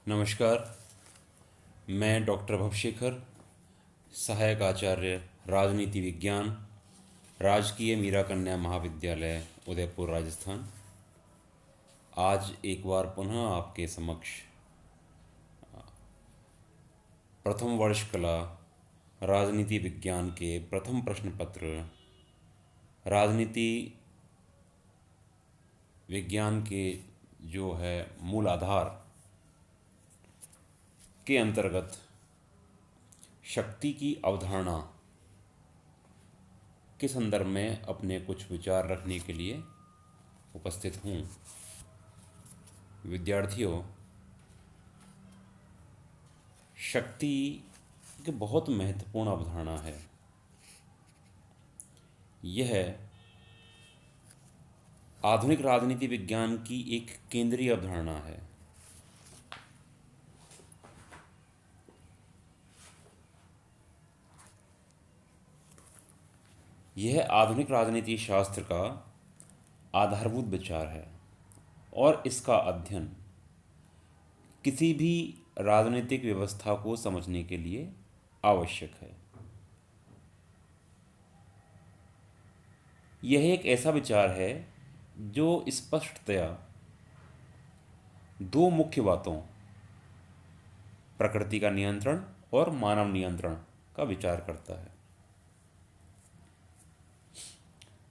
नमस्कार। मैं डॉक्टर भवशेखर, सहायक आचार्य राजनीति विज्ञान, राजकीय मीरा कन्या महाविद्यालय उदयपुर राजस्थान। आज एक बार पुनः आपके समक्ष प्रथम वर्ष कला राजनीति विज्ञान के प्रथम प्रश्न पत्र राजनीति विज्ञान के जो है मूल आधार के अंतर्गत शक्ति की अवधारणा के संदर्भ में अपने कुछ विचार रखने के लिए उपस्थित हूँ। विद्यार्थियों, शक्ति एक बहुत महत्वपूर्ण अवधारणा है। यह आधुनिक राजनीति विज्ञान की एक केंद्रीय अवधारणा है। यह आधुनिक राजनीति शास्त्र का आधारभूत विचार है और इसका अध्ययन किसी भी राजनीतिक व्यवस्था को समझने के लिए आवश्यक है। यह एक ऐसा विचार है जो स्पष्टतया दो मुख्य बातों, प्रकृति का नियंत्रण और मानव नियंत्रण का विचार करता है।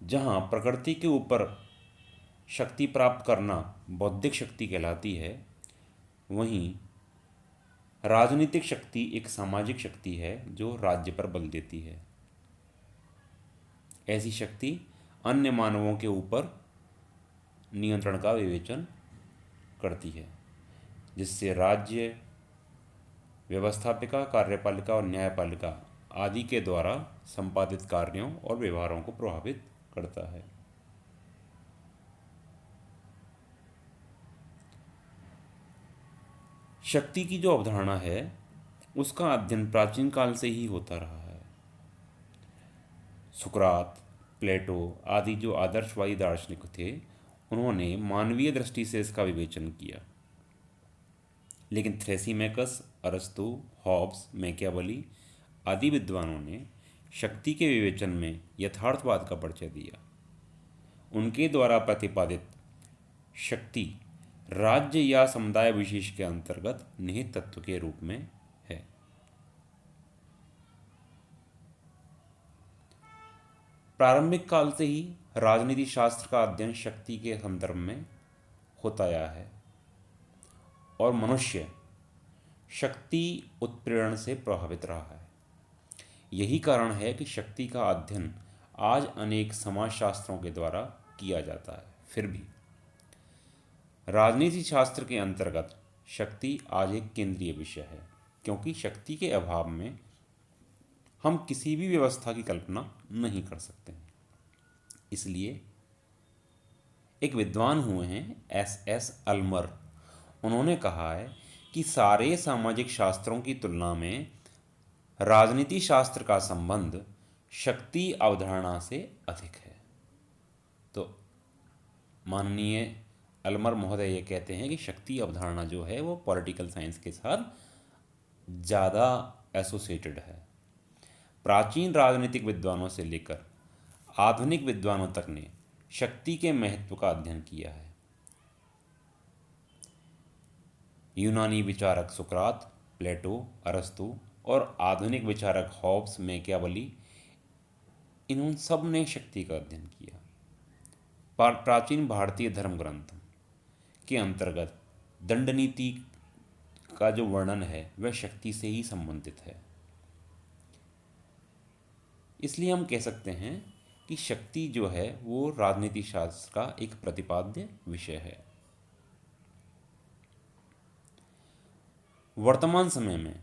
जहाँ प्रकृति के ऊपर शक्ति प्राप्त करना बौद्धिक शक्ति कहलाती है, वहीं राजनीतिक शक्ति एक सामाजिक शक्ति है जो राज्य पर बल देती है। ऐसी शक्ति अन्य मानवों के ऊपर नियंत्रण का विवेचन करती है, जिससे राज्य, व्यवस्थापिका, कार्यपालिका और न्यायपालिका आदि के द्वारा संपादित कार्यों और व्यवहारों को प्रभावित करता है। शक्ति की जो अवधारणा है उसका अध्ययन प्राचीन काल से ही होता रहा है। सुकरात, प्लेटो आदि जो आदर्शवादी दार्शनिक थे, उन्होंने मानवीय दृष्टि से इसका विवेचन किया। लेकिन थ्रेसीमेकस, अरस्तु, हॉब्स, मैकियावेली आदि विद्वानों ने शक्ति के विवेचन में यथार्थवाद का परिचय दिया। उनके द्वारा प्रतिपादित शक्ति राज्य या समुदाय विशेष के अंतर्गत निहित तत्व के रूप में है। प्रारंभिक काल से ही राजनीति शास्त्र का अध्ययन शक्ति के संदर्भ में होता आया है और मनुष्य शक्ति उत्प्रेरण से प्रभावित रहा है। यही कारण है कि शक्ति का अध्ययन आज अनेक समाजशास्त्रों के द्वारा किया जाता है। फिर भी राजनीति शास्त्र के अंतर्गत शक्ति आज एक केंद्रीय विषय है, क्योंकि शक्ति के अभाव में हम किसी भी व्यवस्था की कल्पना नहीं कर सकते। इसलिए एक विद्वान हुए हैं एस अल्मर। उन्होंने कहा है कि सारे सामाजिक शास्त्रों की तुलना में राजनीति शास्त्र का संबंध शक्ति अवधारणा से अधिक है। तो माननीय अल्मर महोदय ये कहते हैं कि शक्ति अवधारणा जो है वो पॉलिटिकल साइंस के साथ ज़्यादा एसोसिएटेड है। प्राचीन राजनीतिक विद्वानों से लेकर आधुनिक विद्वानों तक ने शक्ति के महत्व का अध्ययन किया है। यूनानी विचारक सुकरात, प्लेटो, अरस्तु और आधुनिक विचारक हॉब्स, मैकियावेली, इन्होंने सब ने शक्ति का अध्ययन किया। प्राचीन भारतीय धर्म ग्रंथ के अंतर्गत दंड नीति का जो वर्णन है वह शक्ति से ही संबंधित है। इसलिए हम कह सकते हैं कि शक्ति जो है वो राजनीति शास्त्र का एक प्रतिपाद्य विषय है। वर्तमान समय में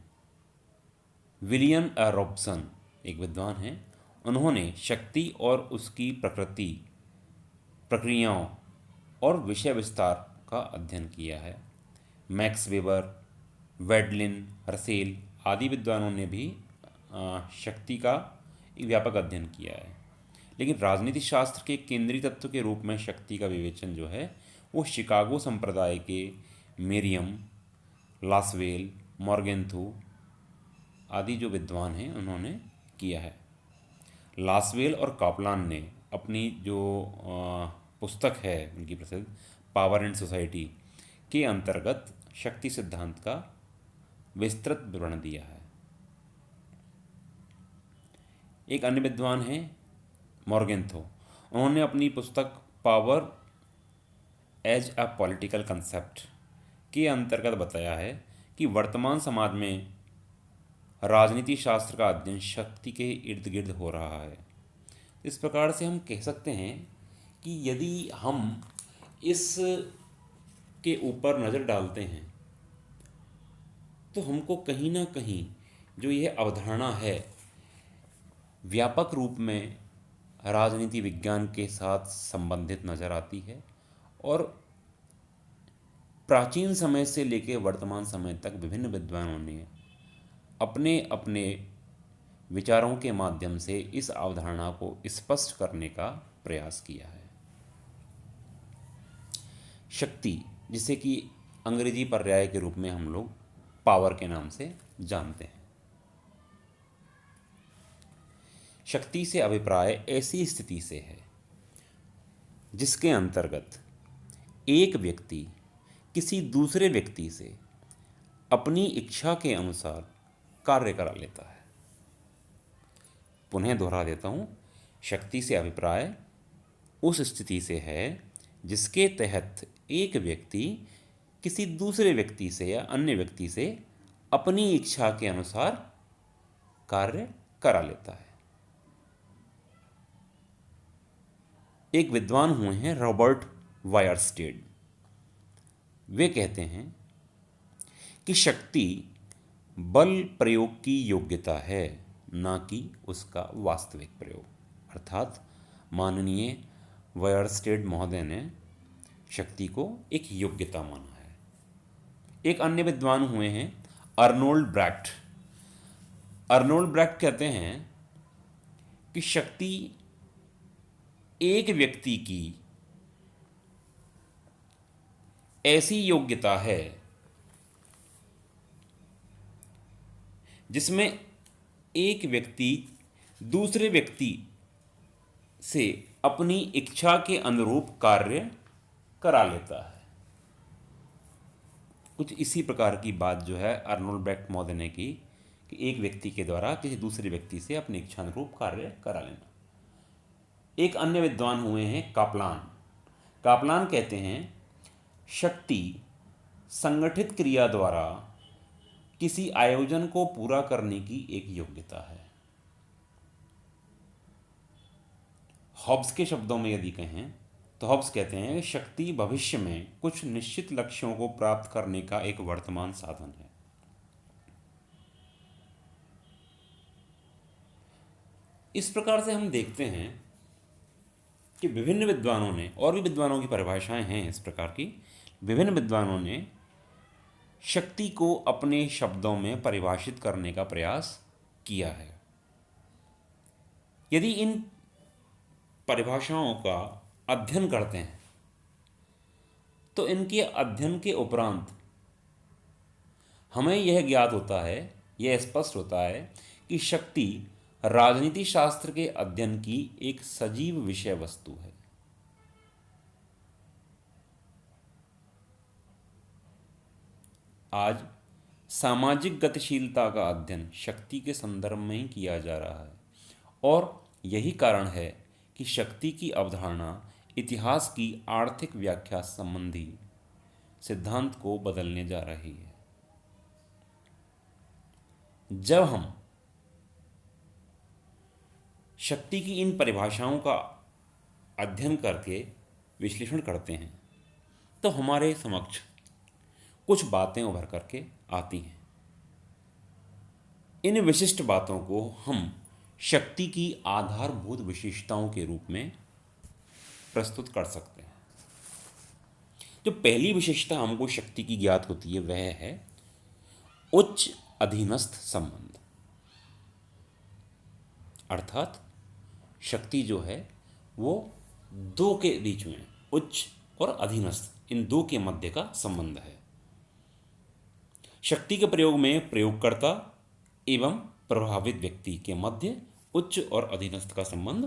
विलियम रॉबसन एक विद्वान हैं। उन्होंने शक्ति और उसकी प्रकृति, प्रक्रियाओं और विषय विस्तार का अध्ययन किया है। मैक्स वेबर, वेडलिन, रसेल आदि विद्वानों ने भी शक्ति का एक व्यापक अध्ययन किया है। लेकिन राजनीति शास्त्र के केंद्रीय तत्व के रूप में शक्ति का विवेचन जो है वो शिकागो संप्रदाय के मेरियम, लासवेल, मॉर्गेंथु आदि जो विद्वान हैं उन्होंने किया है। लासवेल और कापलान ने अपनी जो पुस्तक है उनकी प्रसिद्ध पावर एंड सोसाइटी के अंतर्गत शक्ति सिद्धांत का विस्तृत विवरण दिया है। एक अन्य विद्वान हैं मॉर्गेंथो, उन्होंने अपनी पुस्तक power as a political concept के अंतर्गत बताया है कि वर्तमान समाज में राजनीति शास्त्र का अध्ययन शक्ति के इर्द गिर्द हो रहा है। इस प्रकार से हम कह सकते हैं कि यदि हम इस के ऊपर नज़र डालते हैं तो हमको कहीं ना कहीं जो यह अवधारणा है व्यापक रूप में राजनीति विज्ञान के साथ संबंधित नज़र आती है और प्राचीन समय से लेकर वर्तमान समय तक विभिन्न विद्वानों ने अपने अपने विचारों के माध्यम से इस अवधारणा को स्पष्ट करने का प्रयास किया है। शक्ति, जिसे कि अंग्रेजी पर्याय के रूप में हम लोग पावर के नाम से जानते हैं। शक्ति से अभिप्राय ऐसी स्थिति से है जिसके अंतर्गत एक व्यक्ति किसी दूसरे व्यक्ति से अपनी इच्छा के अनुसार कार्य करा लेता है। पुनः दोहरा देता हूँ, शक्ति से अभिप्राय उस स्थिति से है जिसके तहत एक व्यक्ति किसी दूसरे व्यक्ति से या अन्य व्यक्ति से अपनी इच्छा के अनुसार कार्य करा लेता है। एक विद्वान हुए हैं रॉबर्ट वायरस्टेड, वे कहते हैं कि शक्ति बल प्रयोग की योग्यता है, ना कि उसका वास्तविक प्रयोग। अर्थात माननीय वायरस्टेड महोदय ने शक्ति को एक योग्यता माना है। एक अन्य विद्वान हुए हैं अर्नोल्ड ब्रैक्ट। अर्नोल्ड ब्रैक्ट कहते हैं कि शक्ति एक व्यक्ति की ऐसी योग्यता है जिसमें एक व्यक्ति दूसरे व्यक्ति से अपनी इच्छा के अनुरूप कार्य करा लेता है। कुछ इसी प्रकार की बात जो है अर्नोल्ड ब्रैक्ट महोदय ने की कि एक व्यक्ति के द्वारा किसी दूसरे व्यक्ति से अपनी इच्छा अनुरूप कार्य करा लेना। एक अन्य विद्वान हुए हैं कापलान। कापलान कहते हैं शक्ति संगठित क्रिया द्वारा किसी आयोजन को पूरा करने की एक योग्यता है। हॉब्स के शब्दों में यदि कहें तो हॉब्स कहते हैं कि शक्ति भविष्य में कुछ निश्चित लक्ष्यों को प्राप्त करने का एक वर्तमान साधन है। इस प्रकार से हम देखते हैं कि विभिन्न विद्वानों ने, और भी विद्वानों की परिभाषाएं हैं इस प्रकार की, विभिन्न विद्वानों ने शक्ति को अपने शब्दों में परिभाषित करने का प्रयास किया है। यदि इन परिभाषाओं का अध्ययन करते हैं तो इनके अध्ययन के उपरांत हमें यह ज्ञात होता है, यह स्पष्ट होता है कि शक्ति राजनीति शास्त्र के अध्ययन की एक सजीव विषय वस्तु है। आज सामाजिक गतिशीलता का अध्ययन शक्ति के संदर्भ में ही किया जा रहा है और यही कारण है कि शक्ति की अवधारणा इतिहास की आर्थिक व्याख्या संबंधी सिद्धांत को बदलने जा रही है। जब हम शक्ति की इन परिभाषाओं का अध्ययन करके विश्लेषण करते हैं तो हमारे समक्ष कुछ बातें उभर करके आती हैं। इन विशिष्ट बातों को हम शक्ति की आधारभूत विशेषताओं के रूप में प्रस्तुत कर सकते हैं। जो पहली विशेषता हमको शक्ति की ज्ञात होती है वह है उच्च अधीनस्थ संबंध। अर्थात शक्ति जो है वो दो के बीच में, उच्च और अधीनस्थ, इन दो के मध्य का संबंध है। शक्ति के प्रयोग में प्रयोगकर्ता एवं प्रभावित व्यक्ति के मध्य उच्च और अधीनस्थ का संबंध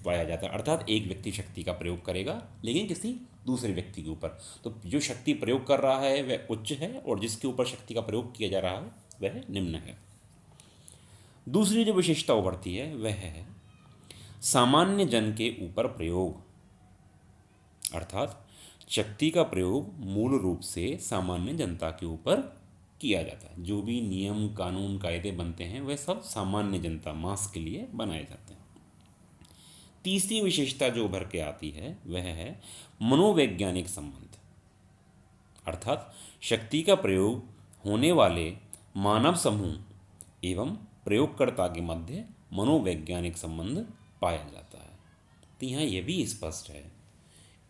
पाया जाता है। अर्थात एक व्यक्ति शक्ति का प्रयोग करेगा लेकिन किसी दूसरे व्यक्ति के ऊपर, तो जो शक्ति प्रयोग कर रहा है वह उच्च है और जिसके ऊपर शक्ति का प्रयोग किया जा रहा है वह निम्न है। दूसरी जो विशेषता उभरती है वह है सामान्य जन के ऊपर प्रयोग। अर्थात शक्ति का प्रयोग मूल रूप से सामान्य जनता के ऊपर किया जाता है। जो भी नियम कानून कायदे बनते हैं वह सब सामान्य जनता मास के लिए बनाए जाते हैं। तीसरी विशेषता जो उभर के आती है वह है मनोवैज्ञानिक संबंध। अर्थात शक्ति का प्रयोग होने वाले मानव समूह एवं प्रयोगकर्ता के मध्य मनोवैज्ञानिक संबंध पाया जाता है। तो यहाँ यह भी स्पष्ट है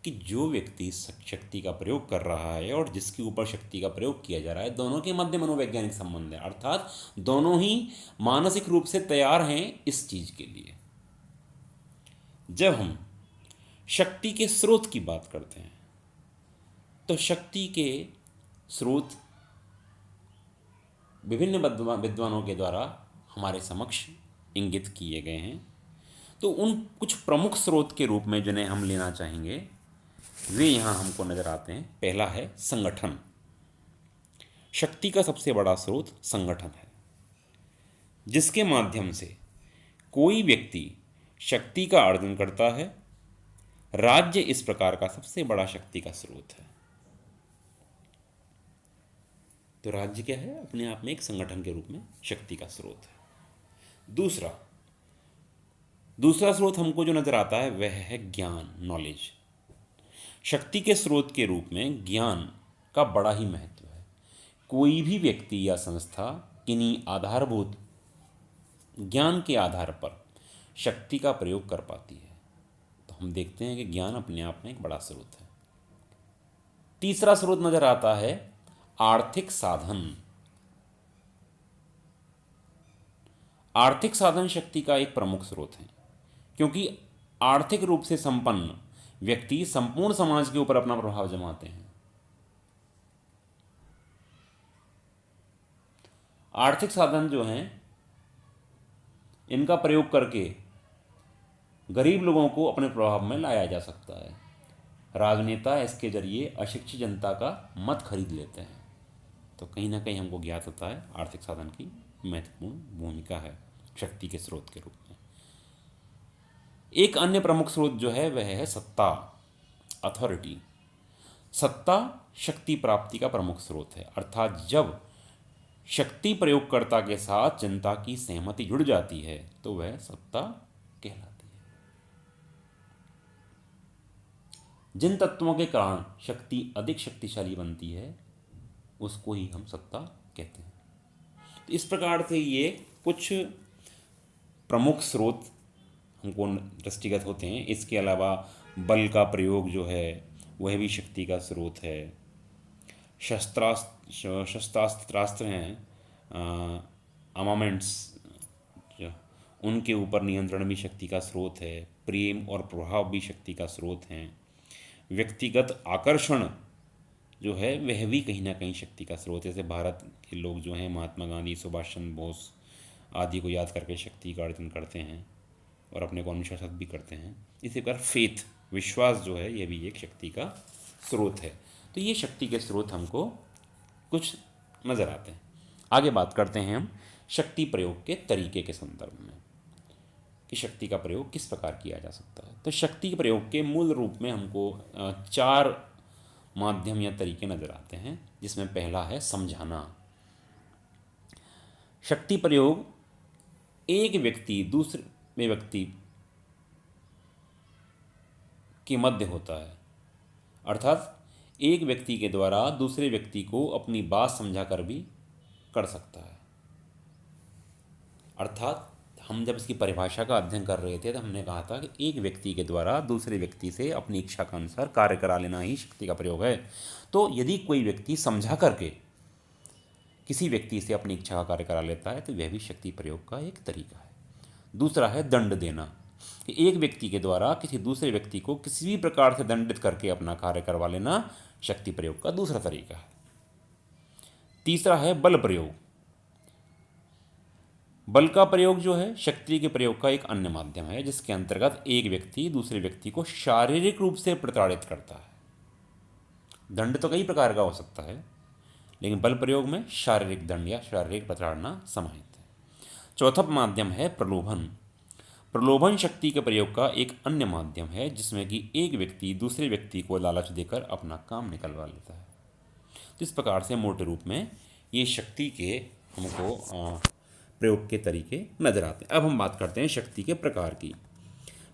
कि जो व्यक्ति शक्ति का प्रयोग कर रहा है और जिसके ऊपर शक्ति का प्रयोग किया जा रहा है दोनों के मध्य मनोवैज्ञानिक संबंध है। अर्थात दोनों ही मानसिक रूप से तैयार हैं इस चीज के लिए। जब हम शक्ति के स्रोत की बात करते हैं तो शक्ति के स्रोत विभिन्न विद्वानों के द्वारा हमारे समक्ष इंगित किए गए हैं। तो उन कुछ प्रमुख स्रोत के रूप में जिन्हें हम लेना चाहेंगे वे यहाँ हमको नजर आते हैं। पहला है संगठन। शक्ति का सबसे बड़ा स्रोत संगठन है, जिसके माध्यम से कोई व्यक्ति शक्ति का अर्जन करता है। राज्य इस प्रकार का सबसे बड़ा शक्ति का स्रोत है। तो राज्य क्या है? अपने आप में एक संगठन के रूप में शक्ति का स्रोत है। दूसरा स्रोत हमको जो नजर आता है वह है ज्ञान, नॉलेज। शक्ति के स्रोत के रूप में ज्ञान का बड़ा ही महत्व है। कोई भी व्यक्ति या संस्था किन्हीं आधारभूत ज्ञान के आधार पर शक्ति का प्रयोग कर पाती है। तो हम देखते हैं कि ज्ञान अपने आप में एक बड़ा स्रोत है। तीसरा स्रोत नजर आता है आर्थिक साधन। आर्थिक साधन शक्ति का एक प्रमुख स्रोत है, क्योंकि आर्थिक रूप से संपन्न व्यक्ति संपूर्ण समाज के ऊपर अपना प्रभाव जमाते हैं। आर्थिक साधन जो हैं इनका प्रयोग करके गरीब लोगों को अपने प्रभाव में लाया जा सकता है। राजनेता इसके जरिए अशिक्षित जनता का मत खरीद लेते हैं। तो कहीं ना कहीं हमको ज्ञात होता है आर्थिक साधन की महत्वपूर्ण भूमिका है शक्ति के स्रोत के रूप में। एक अन्य प्रमुख स्रोत जो है वह है सत्ता, अथॉरिटी। सत्ता शक्ति प्राप्ति का प्रमुख स्रोत है। अर्थात जब शक्ति प्रयोगकर्ता के साथ जनता की सहमति जुड़ जाती है तो वह सत्ता कहलाती है। जिन तत्वों के कारण शक्ति अधिक शक्तिशाली बनती है उसको ही हम सत्ता कहते हैं। तो इस प्रकार से ये कुछ प्रमुख स्रोत हमको दृष्टिगत होते हैं। इसके अलावा बल का प्रयोग जो है वह भी शक्ति का स्रोत है। शस्त्रास्त्र हैं, आर्मामेंट्स, उनके ऊपर नियंत्रण भी शक्ति का स्रोत है। प्रेम और प्रभाव भी शक्ति का स्रोत हैं। व्यक्तिगत आकर्षण जो है वह भी कहीं ना कहीं शक्ति का स्रोत है। जैसे भारत के लोग जो हैं महात्मा गांधी, सुभाष चंद्र बोस आदि को याद करके शक्ति का अर्जन करते हैं और अपने को अनुशासित भी करते हैं। इसी प्रकार फेथ, विश्वास जो है यह भी एक शक्ति का स्रोत है। तो ये शक्ति के स्रोत हमको कुछ नज़र आते हैं। आगे बात करते हैं हम शक्ति प्रयोग के तरीके के संदर्भ में कि शक्ति का प्रयोग किस प्रकार किया जा सकता है। तो शक्ति प्रयोग के मूल रूप में हमको 4 माध्यम या तरीके नजर आते हैं, जिसमें पहला है समझाना। शक्ति प्रयोग एक व्यक्ति दूसरे व्यक्ति के मध्य होता है। अर्थात एक व्यक्ति के द्वारा दूसरे व्यक्ति को अपनी बात समझाकर भी कर सकता है। अर्थात हम जब इसकी परिभाषा का अध्ययन कर रहे थे तो हमने कहा था कि एक व्यक्ति के द्वारा दूसरे व्यक्ति से अपनी इच्छा के अनुसार कार्य करा लेना ही शक्ति का प्रयोग है। तो यदि कोई व्यक्ति समझा करके किसी व्यक्ति से अपनी इच्छा का कार्य करा लेता है तो वह भी शक्ति प्रयोग का एक तरीका है। दूसरा है दंड देना, कि एक व्यक्ति के द्वारा किसी दूसरे व्यक्ति को किसी भी प्रकार से दंडित करके अपना कार्य करवा लेना शक्ति प्रयोग का दूसरा तरीका है। तीसरा है बल प्रयोग। बल का प्रयोग जो है शक्ति के प्रयोग का एक अन्य माध्यम है जिसके अंतर्गत एक व्यक्ति दूसरे व्यक्ति को शारीरिक रूप से प्रताड़ित करता है। दंड तो कई प्रकार का हो सकता है, लेकिन बल प्रयोग में शारीरिक दंड या शारीरिक प्रताड़ना समाहित है। चौथा माध्यम है प्रलोभन। प्रलोभन शक्ति के प्रयोग का एक अन्य माध्यम है जिसमें कि एक व्यक्ति दूसरे व्यक्ति को लालच देकर अपना काम निकलवा लेता है। तो इस प्रकार से मोटे रूप में ये शक्ति के हमको प्रयोग के तरीके नजर आते हैं। अब हम बात करते हैं शक्ति के प्रकार की।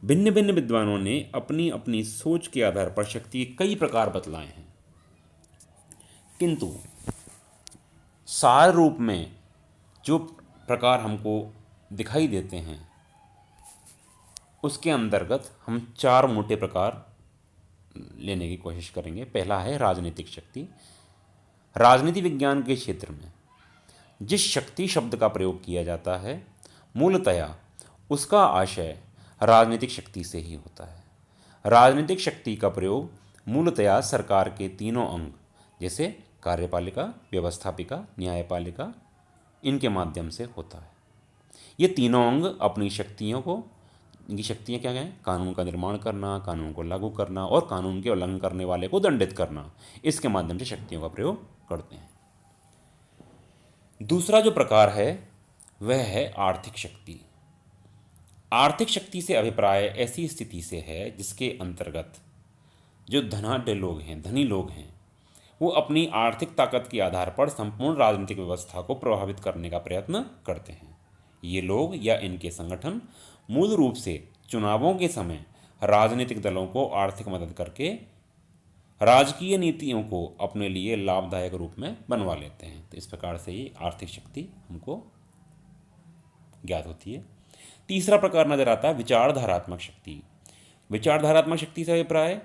भिन्न भिन्न विद्वानों ने अपनी अपनी सोच के आधार पर शक्ति के कई प्रकार बतलाए हैं, किंतु सार रूप में जो प्रकार हमको दिखाई देते हैं उसके अंतर्गत हम 4 मोटे प्रकार लेने की कोशिश करेंगे। पहला है राजनीतिक शक्ति। राजनीति विज्ञान के क्षेत्र में जिस शक्ति शब्द का प्रयोग किया जाता है मूलतया उसका आशय राजनीतिक शक्ति से ही होता है। राजनीतिक शक्ति का प्रयोग मूलतया सरकार के तीनों अंग जैसे कार्यपालिका, व्यवस्थापिका, न्यायपालिका, इनके माध्यम से होता है। ये तीनों अंग अपनी शक्तियों को, इनकी शक्तियाँ क्या हैं? कानून का निर्माण करना, कानून को लागू करना और कानून के उल्लंघन करने वाले को दंडित करना, इसके माध्यम से शक्तियों का प्रयोग करते हैं। दूसरा जो प्रकार है वह है आर्थिक शक्ति। आर्थिक शक्ति से अभिप्राय ऐसी स्थिति से है जिसके अंतर्गत जो धनाढ्य लोग हैं, धनी लोग हैं, वो अपनी आर्थिक ताकत के आधार पर संपूर्ण राजनीतिक व्यवस्था को प्रभावित करने का प्रयत्न करते हैं। ये लोग या इनके संगठन मूल रूप से चुनावों के समय राजनीतिक दलों को आर्थिक मदद करके राजकीय नीतियों को अपने लिए लाभदायक रूप में बनवा लेते हैं। तो इस प्रकार से ये आर्थिक शक्ति हमको ज्ञात होती है। तीसरा प्रकार नजर आता है विचारधारात्मक शक्ति। विचारधारात्मक शक्ति से अभिप्राय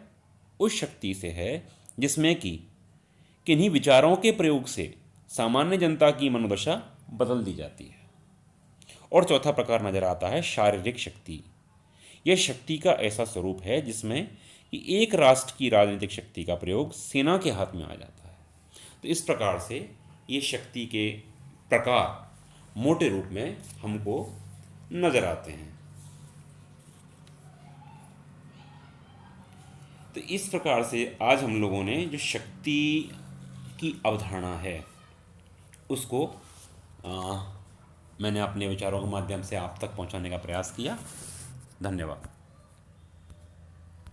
उस शक्ति से है जिसमें कि किन्हीं विचारों के प्रयोग से सामान्य जनता की मनोदशा बदल दी जाती है। और चौथा प्रकार नजर आता है शारीरिक शक्ति। यह शक्ति का ऐसा स्वरूप है जिसमें कि एक राष्ट्र की राजनीतिक शक्ति का प्रयोग सेना के हाथ में आ जाता है। तो इस प्रकार से ये शक्ति के प्रकार मोटे रूप में हमको नजर आते हैं। तो इस प्रकार से आज हम लोगों ने जो शक्ति की अवधारणा है उसको मैंने अपने विचारों के माध्यम से आप तक पहुंचाने का प्रयास किया। धन्यवाद।